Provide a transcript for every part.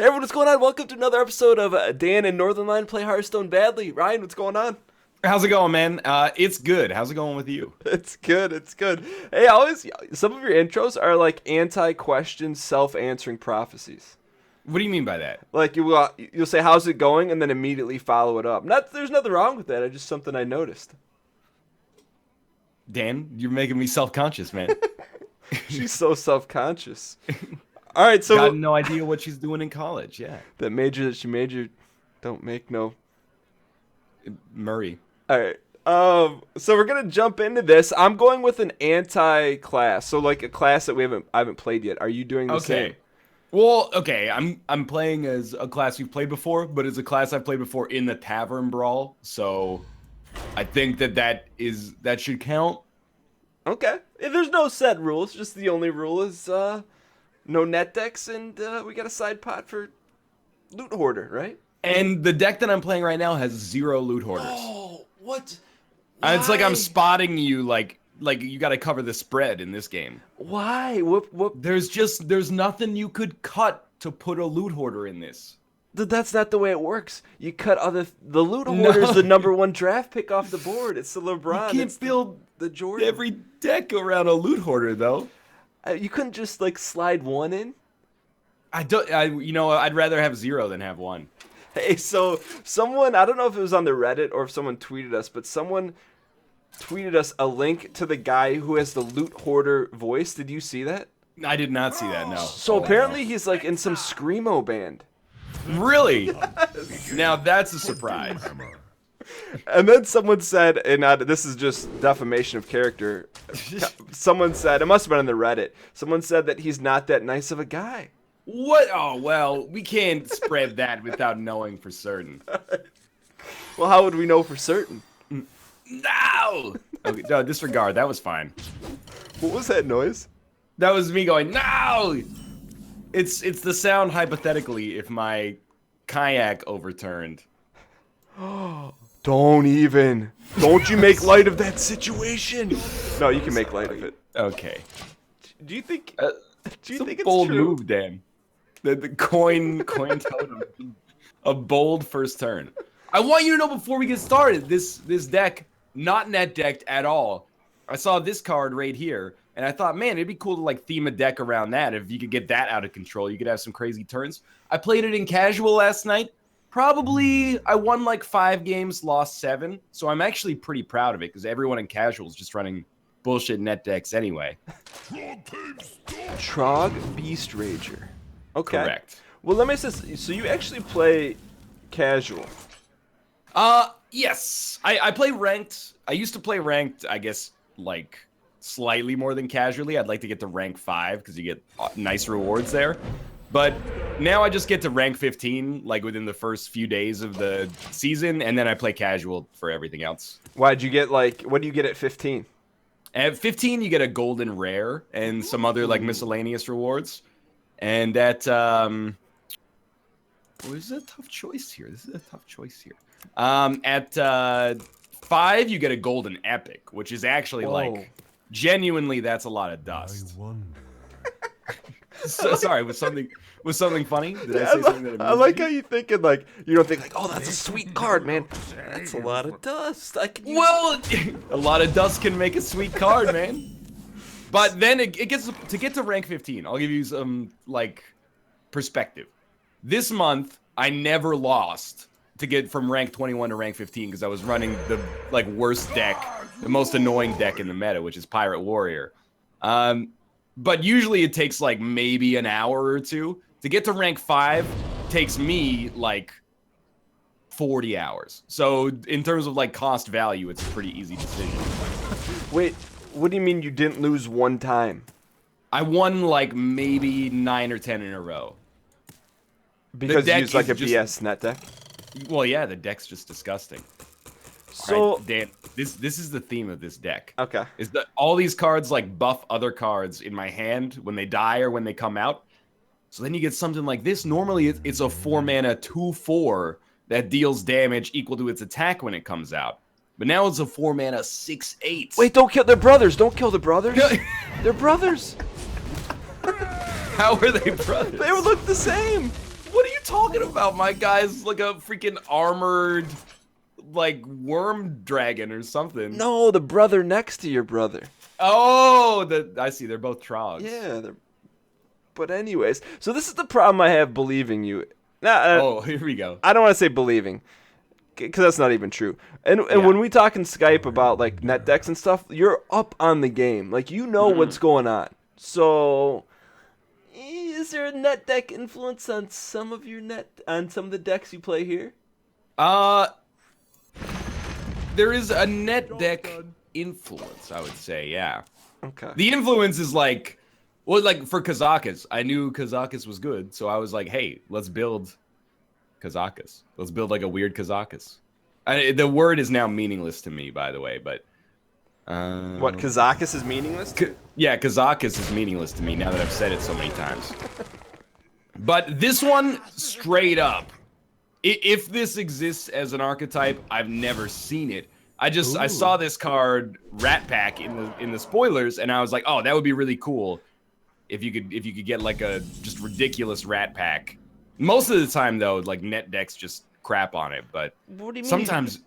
Hey everyone, what's going on? Welcome to another episode of Dan and Northernlion Play Hearthstone Badly. Ryan, what's going on? How's it going, man? It's good. How's it going with you? It's good, it's good. Hey, always, some of your intros are like anti-question, self-answering prophecies. What do you mean by that? Like you'll say, how's it going? And then immediately follow it up. There's nothing wrong with that, it's just something I noticed. Dan, you're making me self-conscious, man. She's so self-conscious. All right, so... Got no idea what she's doing in college, yeah. That major that she majored, don't make no... Murray. All right. So we're gonna jump into this. I'm going with an anti-class, so like a class that I haven't played yet. Are you doing the same? Well, okay. I'm playing as a class you've played before, but it's a class I've played before in the Tavern brawl. So I think that should count. Okay. There's no set rules. Just the only rule is no net decks, and we got a side pot for loot hoarder, right? And the deck that I'm playing right now has 0 loot hoarders. Oh, what? It's like I'm spotting you like you got to cover the spread in this game. Why? What? There's nothing you could cut to put a loot hoarder in this. That's not the way it works. You cut the loot hoarder is the #1 draft pick off the board. It's the LeBron. You can't build the Jordan. Every deck around a loot hoarder though. You couldn't just like slide one in. I'd rather have 0 than have 1. Hey, so someone, I don't know if it was on the Reddit or if someone tweeted us, but someone tweeted us a link to the guy who has the loot hoarder voice. Did you see that? I did not see that, no. So apparently he's like in some Screamo band. Really? Yes. Now that's a surprise. And then someone said, and this is just defamation of character, someone said, it must have been on the Reddit, someone said that he's not that nice of a guy. What? Oh, well, we can't spread that without knowing for certain. Well, how would we know for certain? No! Okay, no, disregard. That was fine. What was that noise? That was me going, no! It's the sound, hypothetically, if my kayak overturned. Don't you make light of that situation. No, you can make light of it. Okay. Do you think... do you think it's bold true? Move, Dan. The coin totem. A bold first turn. I want you to know before we get started, this deck, not net decked at all. I saw this card right here, and I thought, man, it'd be cool to like theme a deck around that. If you could get that out of control, you could have some crazy turns. I played it in casual last night. I won like 5 games, lost 7. So I'm actually pretty proud of it because everyone in casual is just running bullshit net decks anyway. Trog Beast Rager. Okay. Correct. Well, let me say, so you actually play casual. Yes. I play ranked. I used to play ranked, I guess, like slightly more than casually. I'd like to get to rank 5 because you get nice rewards there. But now I just get to rank 15, like within the first few days of the season, and then I play casual for everything else. What do you get at 15? At 15, you get a golden rare and some other like miscellaneous rewards. And at this is a tough choice here. At 5, you get a golden epic, which is actually like genuinely that's a lot of dust. Sorry, was something funny? Did I say something that I like how you thinking like you don't think like, oh, that's a sweet card, man. That's a lot of dust. Well, a lot of dust can make a sweet card, man. But then it gets to get to rank 15. I'll give you some like perspective. This month I never lost to get from rank 21 to rank 15 because I was running the like worst deck, the most annoying deck in the meta, which is Pirate Warrior. But usually it takes like maybe an hour or 2 to get to rank 5. Takes me like 40 hours. So in terms of like cost value, it's a pretty easy decision. Wait, what do you mean you didn't lose one time? I won like maybe 9 or 10 in a row. Because you used like a BS net deck? Well, yeah, the deck's just disgusting. So, right, Dan, this is the theme of this deck. Okay. Is that all these cards like buff other cards in my hand when they die or when they come out. So then you get something like this. Normally it's a 4-mana 2/4 that deals damage equal to its attack when it comes out. But now it's a 4-mana 6/8. Wait, don't kill their brothers. Don't kill the brothers. They're brothers. How are they brothers? They would look the same. What are you talking about? My guy's like a freaking armored, like, worm dragon or something. No, the brother next to your brother. Oh, I see. They're both trogs. Yeah, but anyways, so this is the problem I have believing you. Oh, here we go. I don't want to say believing, because that's not even true. And when we talk in Skype about like net decks and stuff, you're up on the game. Like you know what's going on. So, is there a net deck influence on some of the decks you play here? There is a net deck influence, I would say. Yeah. Okay. The influence is like. Well, like, for Kazakus, I knew Kazakus was good, so I was like, hey, let's build Kazakus. Let's build, like, a weird Kazakus. The word is now meaningless to me, by the way, but... What, Kazakus is meaningless? Yeah, Kazakus is meaningless to me, now that I've said it so many times. But this one, straight up, if this exists as an archetype, I've never seen it. I saw this card, Rat Pack, in the spoilers, and I was like, oh, that would be really cool. If you could get like a just ridiculous Rat Pack. Most of the time though, like net decks just crap on it. But what do you mean? Sometimes,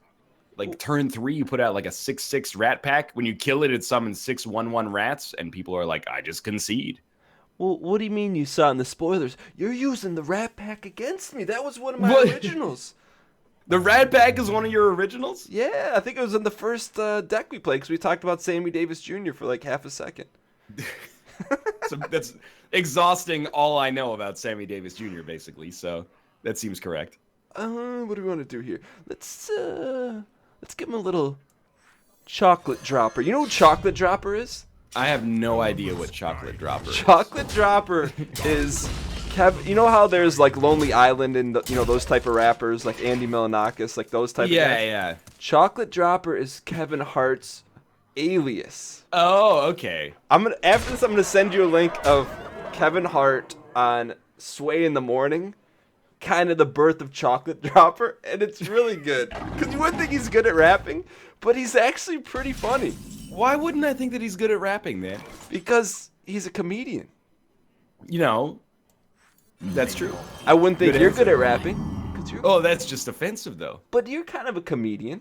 like turn 3, you put out like a 6/6 Rat Pack. When you kill it, it summons 6/1/1 rats, and people are like, I just concede. Well, what do you mean you saw in the spoilers? You're using the Rat Pack against me. That was one of my originals. The Rat Pack is one of your originals? Yeah, I think it was in the first deck we played because we talked about Sammy Davis Jr. for like half a second. So that's exhausting all I know about Sammy Davis Jr. basically, so that seems correct. What do we want to do here? Let's give him a little chocolate dropper. You know what chocolate dropper is? I have no idea what chocolate dropper is. Chocolate dropper is you know how there's like Lonely Island and those type of rappers like Andy Milonakis, like those type of guys? Yeah. Chocolate dropper is Kevin Hart's alias. Oh, okay. After this I'm gonna send you a link of Kevin Hart on Sway in the Morning, kind of the birth of Chocolate Dropper, and it's really good. Because you wouldn't think he's good at rapping, but he's actually pretty funny. Why wouldn't I think that he's good at rapping, man? Because he's a comedian. You know, that's true. I wouldn't think you're good at rapping. Oh, that's just offensive, though. But you're kind of a comedian.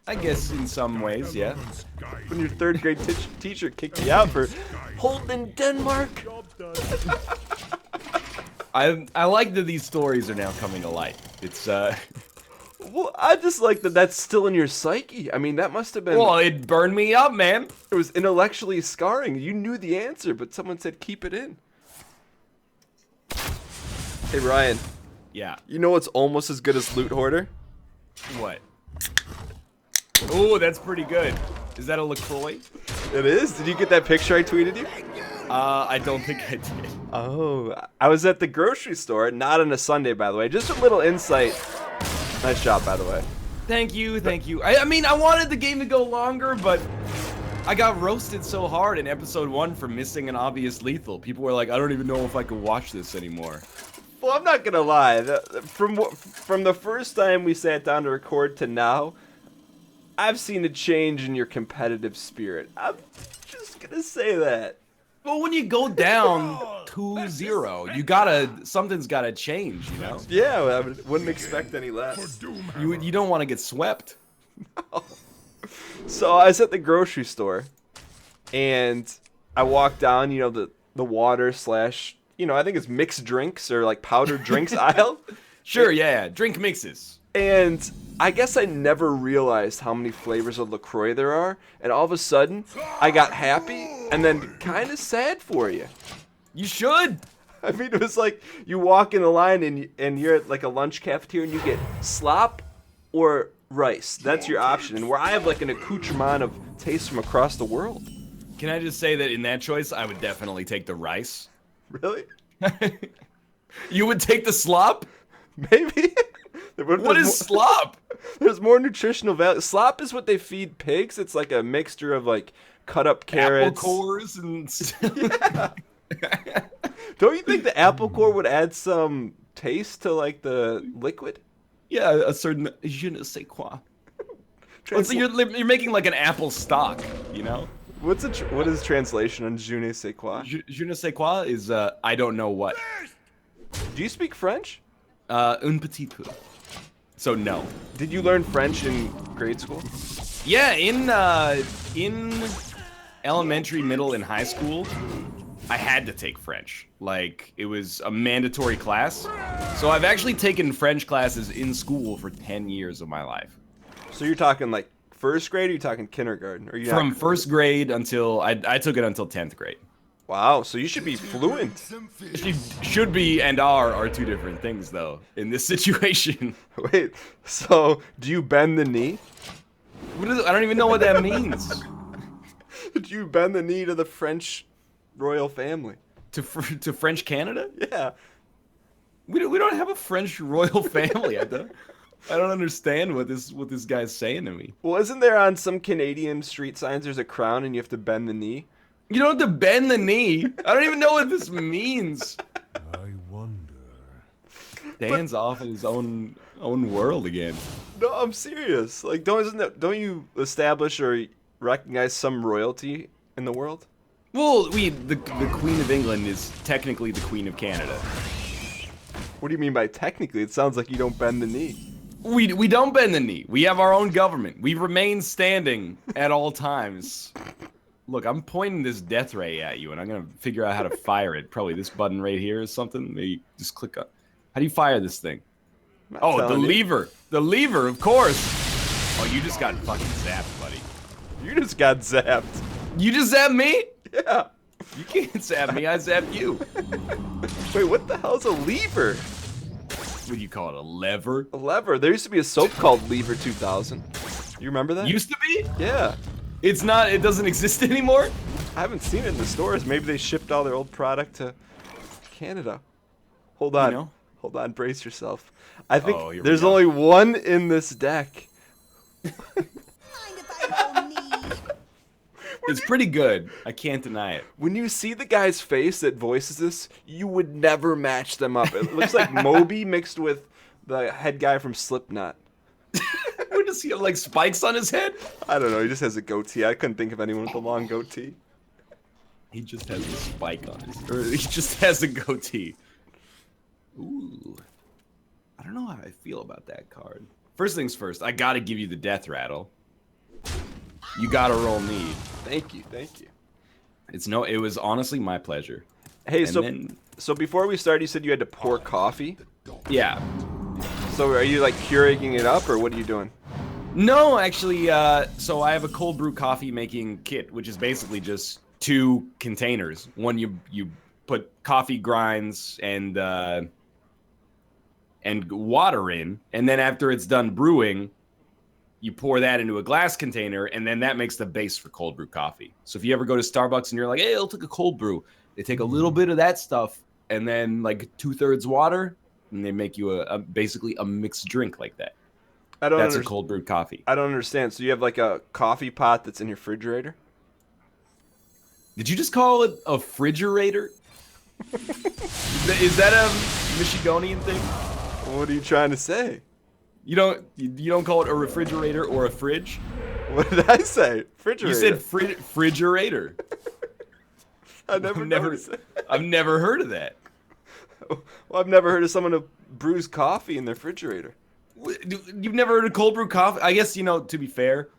I guess in some ways, yeah. When your third grade teacher kicked you out for holding Denmark. I like that these stories are now coming to light. It's Well, I just like that that's still in your psyche. I mean, that must have been. Well, it burned me up, man. It was intellectually scarring. You knew the answer, but someone said keep it in. Hey Ryan. Yeah. You know what's almost as good as Loot Hoarder? What? Oh, that's pretty good. Is that a LaCroix? It is. Did you get that picture I tweeted you? I don't think I did. Oh, I was at the grocery store, not on a Sunday, by the way. Just a little insight. Nice job, by the way. Thank you, thank you. I mean, I wanted the game to go longer, but I got roasted so hard in episode 1 for missing an obvious lethal. People were like, I don't even know if I can watch this anymore. Well, I'm not gonna lie. From the first time we sat down to record to now, I've seen a change in your competitive spirit. I'm just gonna say that. Well, when you go down 2-0, something's gotta change, you know? Yeah, I wouldn't expect any less. You don't want to get swept. No. So I was at the grocery store, and I walked down, the water / I think it's mixed drinks or like powdered drinks aisle. Sure, yeah, drink mixes. And I guess I never realized how many flavors of LaCroix there are. And all of a sudden, I got happy and then kind of sad for you. You should. I mean, it was like you walk in the line and you're at like a lunch cafeteria and you get slop or rice. That's your option. And where I have like an accoutrement of taste from across the world. Can I just say that in that choice, I would definitely take the rice. Really? You would take the slop? Maybe. What is slop? There's more nutritional value. Slop is what they feed pigs. It's like a mixture of like cut up carrots, apple cores, and yeah. Don't you think the apple core would add some taste to like the liquid? Yeah, a certain je ne sais quoi. Well, so you're making like an apple stock, you know? What is translation on je ne sais quoi? Je ne sais quoi is I don't know what. Do you speak French? Un petit peu. So no. Did you learn French in grade school? Yeah, in elementary, middle, and high school, I had to take French. Like, it was a mandatory class. So I've actually taken French classes in school for 10 years of my life. So you're talking like first grade, or you talking kindergarten? Or From first grade until, I took it until 10th grade. Wow, so you should be fluent. Should be and are two different things, though, in this situation. Wait, so do you bend the knee? I don't even know what that means. Do you bend the knee to the French royal family? To French Canada? Yeah. We don't have a French royal family. I don't understand what this guy's saying to me. Well, isn't there on some Canadian street signs there's a crown and you have to bend the knee? You don't have to bend the knee. I don't even know what this means. I wonder. Dan's off in his own world again. No, I'm serious. Like, don't you establish or recognize some royalty in the world? Well, the Queen of England is technically the Queen of Canada. What do you mean by technically? It sounds like you don't bend the knee. We don't bend the knee. We have our own government. We remain standing at all times. Look, I'm pointing this death ray at you, and I'm gonna figure out how to fire it. Probably this button right here is something. Maybe just click on. How do you fire this thing? Oh, the lever. The lever, of course. Oh, you just got fucking zapped, buddy. You just got zapped. You just zapped me? Yeah. You can't zap me. I zapped you. Wait, what the hell's a lever? What do you call it? A lever? A lever. There used to be a soap called Lever 2000. You remember that? Used to be? Yeah. It's not. It doesn't exist anymore. I haven't seen it in the stores. Maybe they shipped all their old product to Canada. Hold on. You know? Hold on. Brace yourself. I think here we there's go. only one in this deck. It's pretty good. I can't deny it. When you see the guy's face that voices this, you would never match them up. It looks like Moby mixed with the head guy from Slipknot. What does he have, like spikes on his head? I don't know. He just has a goatee. I couldn't think of anyone with a long goatee. He just has a spike on his, or he just has a goatee. Ooh, I don't know how I feel about that card. First things first, I gotta give you the death rattle. You gotta roll need. Thank you. Thank you. It was honestly my pleasure. Hey, And so before we start, you said you had to pour coffee. Yeah. So are you like Keurigging it up, or what are you doing? No, actually, so I have a cold brew coffee making kit, which is basically just 2 containers. One you put coffee grinds and water in, and then after it's done brewing, you pour that into a glass container, and then that makes the base for cold brew coffee. So if you ever go to Starbucks and you're like, hey, I'll take a cold brew, they take a little bit of that stuff and then like 2/3 water, and they make you basically a mixed drink like that. That's a cold brewed coffee. I don't understand. So you have like a coffee pot that's in your refrigerator? Did you just call it a refrigerator? Is that a Michigonian thing? What are you trying to say? You don't call it a refrigerator or a fridge? What did I say? Refrigerator. You said refrigerator. I've never heard of that. Well, I've never heard of someone who brews coffee in their refrigerator. You've never heard of cold brew coffee? I guess, to be fair,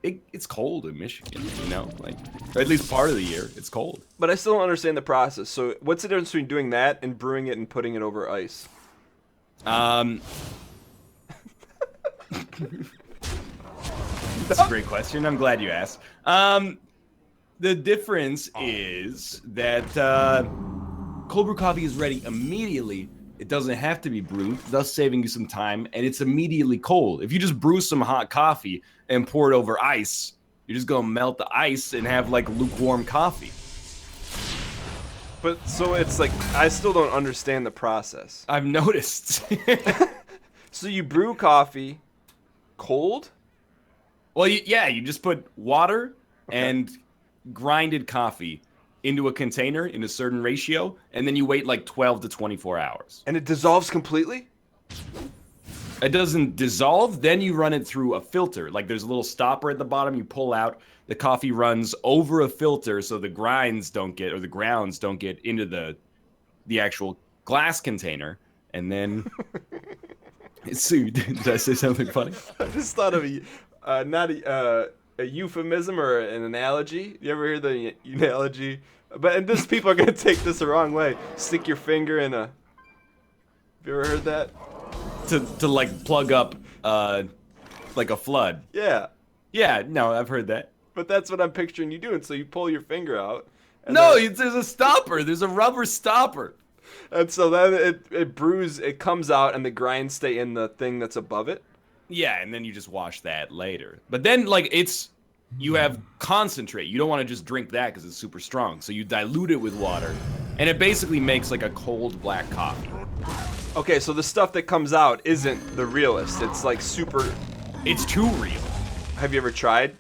it's cold in Michigan, like, or at least part of the year, it's cold. But I still don't understand the process. So what's the difference between doing that and brewing it and putting it over ice? That's a great question. I'm glad you asked. The difference is that cold brew coffee is ready immediately. It doesn't have to be brewed, thus saving you some time, and it's immediately cold. If you just brew some hot coffee and pour it over ice, you're just gonna melt the ice and have like lukewarm coffee. But so it's like, I still don't understand the process. I've noticed. So you brew coffee cold? Well, you just put water and grinded coffee into a container in a certain ratio, and then you wait like 12 to 24 hours. And it dissolves completely? It doesn't dissolve, then you run it through a filter. Like there's a little stopper at the bottom you pull out, the coffee runs over a filter so the grounds don't get into the actual glass container, and then did I say something funny? I just thought of a euphemism or an analogy. You ever hear the analogy? And this people are gonna take this the wrong way. Stick your finger in a. Have you ever heard that? To like plug up like a flood. Yeah. Yeah, no, I've heard that. But that's what I'm picturing you doing. So you pull your finger out. No, there's a stopper. There's a rubber stopper. And so then it brews. It comes out, and the grinds stay in the thing that's above it. Yeah, and then you just wash that later. But then, like, you have concentrate. You don't want to just drink that because it's super strong. So you dilute it with water, and it basically makes like a cold black coffee. Okay, so the stuff that comes out isn't the realest. It's like super. It's too real. Have you ever tried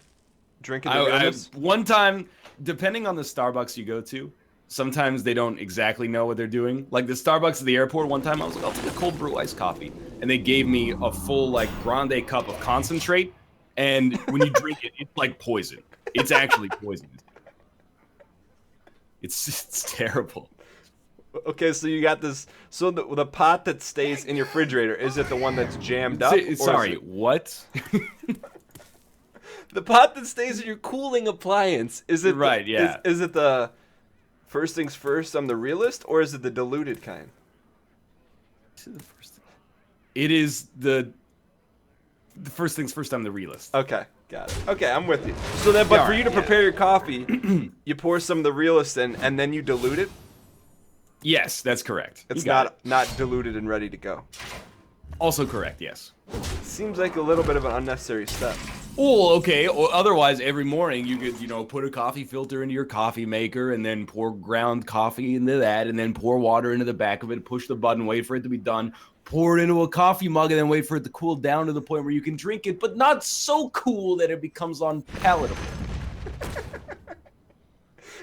drinking the realest? One time, depending on the Starbucks you go to, sometimes they don't exactly know what they're doing. Like the Starbucks at the airport, one time I was like, I'll take a cold brew iced coffee. And they gave me a full like grande cup of concentrate. And when you drink it, it's like poison. It's actually poison. It's terrible. Okay, so you got this. So the pot that stays in your refrigerator, is it the one that's jammed up? Sorry, what? The pot that stays in your cooling appliance, is it right? Yeah. Is it the first things first? I'm the realist, or is it the diluted kind? It is the first things first. I'm the realist. Okay, got it. Okay, I'm with you. So then, but for you to prepare your coffee, you pour some of the realist in, and then you dilute it. Yes, that's correct. It's not diluted and ready to go. Also correct. Yes. Seems like a little bit of an unnecessary step. Well, okay. Otherwise, every morning you could, put a coffee filter into your coffee maker and then pour ground coffee into that and then pour water into the back of it, push the button, wait for it to be done, pour it into a coffee mug and then wait for it to cool down to the point where you can drink it, but not so cool that it becomes unpalatable.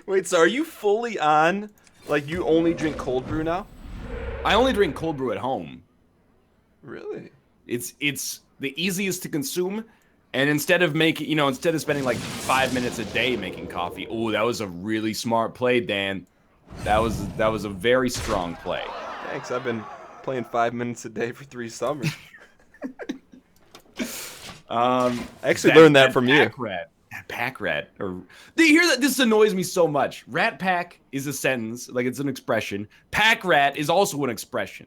Wait, so are you fully on, like you only drink cold brew now? I only drink cold brew at home. Really? It's the easiest to consume. And instead of spending like 5 minutes a day making coffee, that was a really smart play, Dan. That was a very strong play. Thanks. I've been playing 5 minutes a day for 3 summers. I actually learned that from you. Pack rat. Do you hear that? This annoys me so much. Rat pack is a sentence, like it's an expression. Pack rat is also an expression.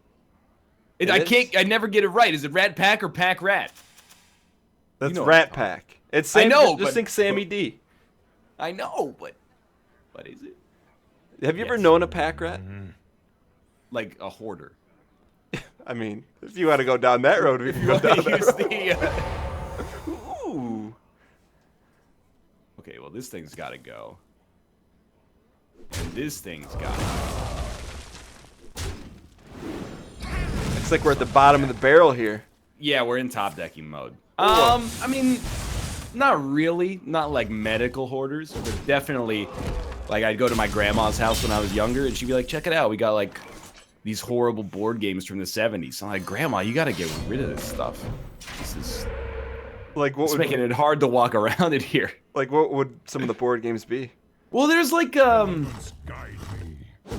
I never get it right. Is it rat pack or pack rat? That's Rat Pack. It's I know. Just think Sammy D. I know, but what is it? Have you ever known a pack rat? Like a hoarder. I mean, if you want to go down that road, if you go down that road. Ooh. Okay, well, this thing's got to go. And this thing's got to go. Looks like we're at the bottom of the barrel here. Yeah, we're in top decking mode. I mean, not really. Not like medical hoarders, but definitely, like, I'd go to my grandma's house when I was younger, and she'd be like, check it out. We got, like, these horrible board games from the 70s. I'm like, Grandma, you got to get rid of this stuff. This is... Like, what it's making it hard to walk around in here. Like, what would some of the board games be? Well, there's like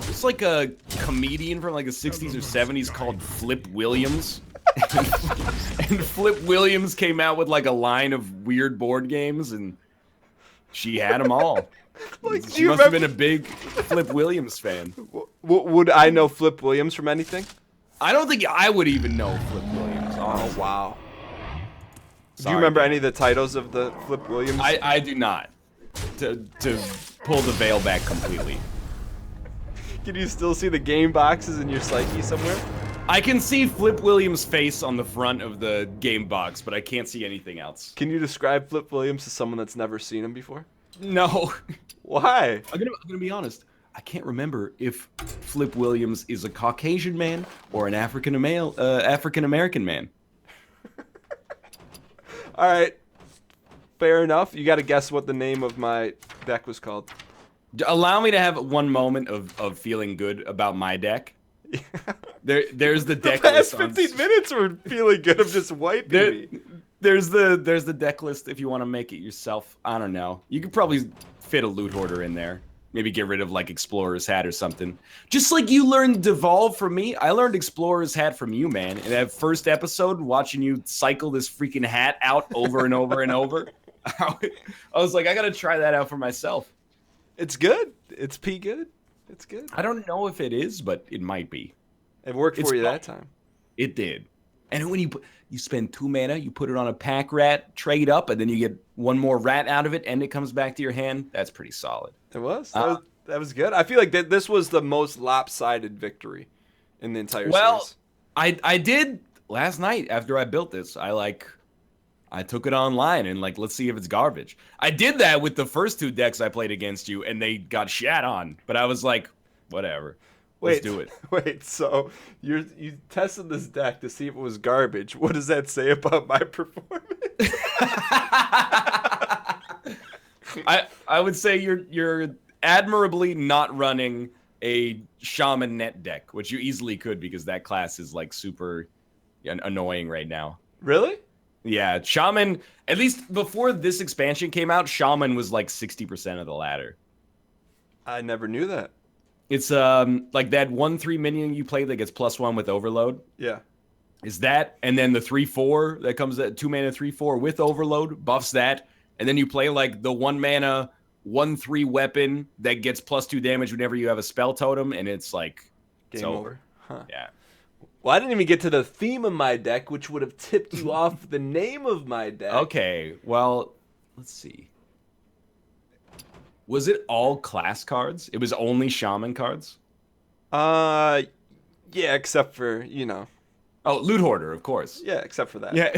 it's like a comedian from like the 60s or 70s called Flip Williams. And Flip Williams came out with like a line of weird board games, and she had them all. Like, she must have been a big Flip Williams fan. Would I know Flip Williams from anything? I don't think I would even know Flip Williams. Oh, wow. Do you remember any of the titles of the Flip Williams? I do not. To pull the veil back completely. Can you still see the game boxes in your psyche somewhere? I can see Flip Williams' face on the front of the game box, but I can't see anything else. Can you describe Flip Williams to someone that's never seen him before? No. Why? I'm gonna be honest. I can't remember if Flip Williams is a Caucasian man or an African American man. All right. Fair enough. You got to guess what the name of my deck was called. Allow me to have one moment of feeling good about my deck. There's the deck list. The past 15 minutes were feeling good of just wiping me. There's the deck list if you want to make it yourself. I don't know. You could probably fit a loot hoarder in there. Maybe get rid of like Explorer's Hat or something. Just like you learned Devolve from me, I learned Explorer's Hat from you, man. In that first episode, watching you cycle this freaking hat out over and over and over, I was like, I gotta try that out for myself. It's good. It's good. It's good. I don't know if it is, but it might be. It worked for you that time. It did. And when you spend 2 mana, you put it on a pack rat, trade up, and then you get 1 more rat out of it, and it comes back to your hand. That's pretty solid. It was. That was good. I feel like this was the most lopsided victory in the entire series. Well, I did last night after I built this. I took it online and let's see if it's garbage. I did that with the first 2 decks I played against you, and they got shat on. But I was like, whatever. Let's do it. Wait, so you tested this deck to see if it was garbage. What does that say about my performance? I would say you're admirably not running a Shaman net deck, which you easily could because that class is super annoying right now. Really? Yeah, Shaman, at least before this expansion came out, Shaman was 60% of the ladder. I never knew that. It's like that 1/3 minion you play that gets +1 with Overload. Yeah. Is that, and then the 3/4 that comes at 2 mana 3/4 with Overload buffs that, and then you play the 1 mana 1/3 weapon that gets +2 damage whenever you have a spell totem, and it's game over. Huh. Yeah. Well, I didn't even get to the theme of my deck, which would have tipped you off the name of my deck. Okay, well, let's see. Was it all class cards? It was only Shaman cards? Yeah, except for, Oh, Loot Hoarder, of course. Yeah, except for that. Yeah.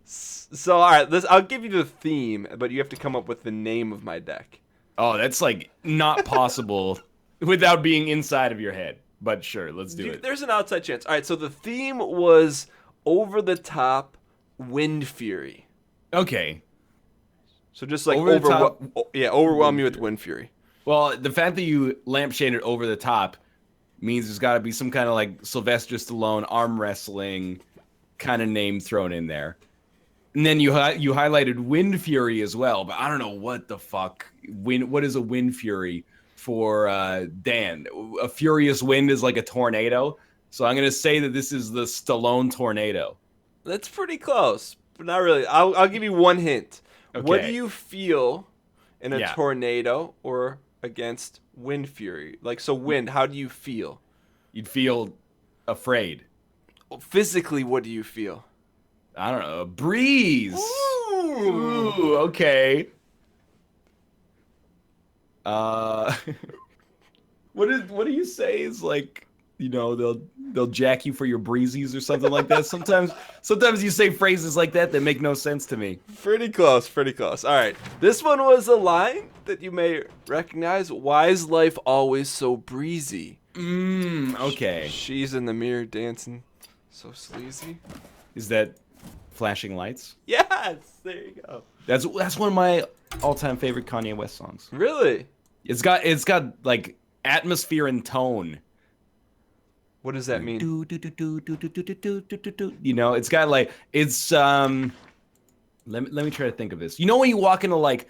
So, all right, I'll give you the theme, but you have to come up with the name of my deck. Oh, that's not possible without being inside of your head. But sure, let's do it. There's an outside chance. All right, so the theme was over the top Wind Fury. Okay. So just overwhelm me with Wind Fury. Well, the fact that you lampshaded over the top means there's got to be some kind of Sylvester Stallone arm wrestling kind of name thrown in there. And then you highlighted Wind Fury as well, but I don't know what the fuck. What is a Wind Fury for Dan? A furious wind is like a tornado. So I'm going to say that this is the Stallone tornado. That's pretty close, but not really. I'll give you one hint. Okay. What do you feel in a tornado or against Wind Fury? Wind, how do you feel? You'd feel afraid. Physically, what do you feel? I don't know. A breeze. Ooh, okay. What do you say is they'll jack you for your breezies or something like that? Sometimes you say phrases like that make no sense to me. Pretty close. All right. This one was a line that you may recognize. Why is life always so breezy? Okay. She's in the mirror dancing so sleazy. Is that Flashing Lights? Yes, there you go. That's one of my all-time favorite Kanye West songs. Really? It's got atmosphere and tone. What does that mean? It's got it's let me try to think of this. When you walk into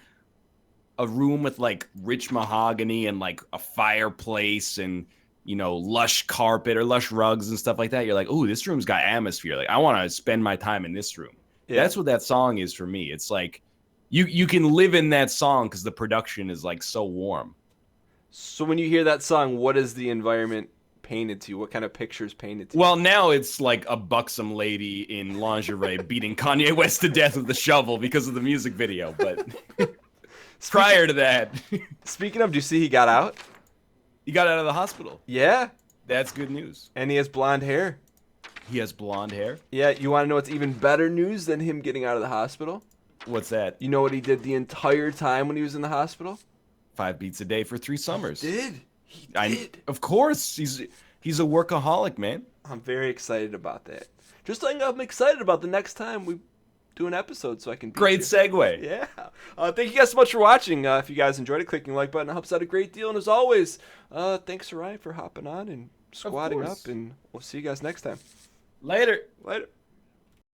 a room with rich mahogany and a fireplace and lush carpet or lush rugs and stuff like that, you're ooh, this room's got atmosphere. I want to spend my time in this room. Yeah. That's what that song is for me. It's you can live in that song because the production is so warm. So when you hear that song, what is the environment painted to you? What kind of pictures painted to you? Well, now it's a buxom lady in lingerie beating Kanye West to death with a shovel because of the music video. But prior to that, speaking of, do you see he got out? He got out of the hospital. Yeah. That's good news. And he has blonde hair. He has blonde hair? Yeah, you want to know what's even better news than him getting out of the hospital? What's that? You know what he did the entire time when he was in the hospital? 5 beats a day for 3 summers. He did. Of course. He's a workaholic, man. I'm very excited about that. Just like I'm excited about the next time we do an episode so I can beat Great you. segue. Yeah. Thank you guys so much for watching. If you guys enjoyed it, clicking the like button helps out a great deal. And as always, thanks to Ryan for hopping on and squatting up. And we'll see you guys next time. Later. Later.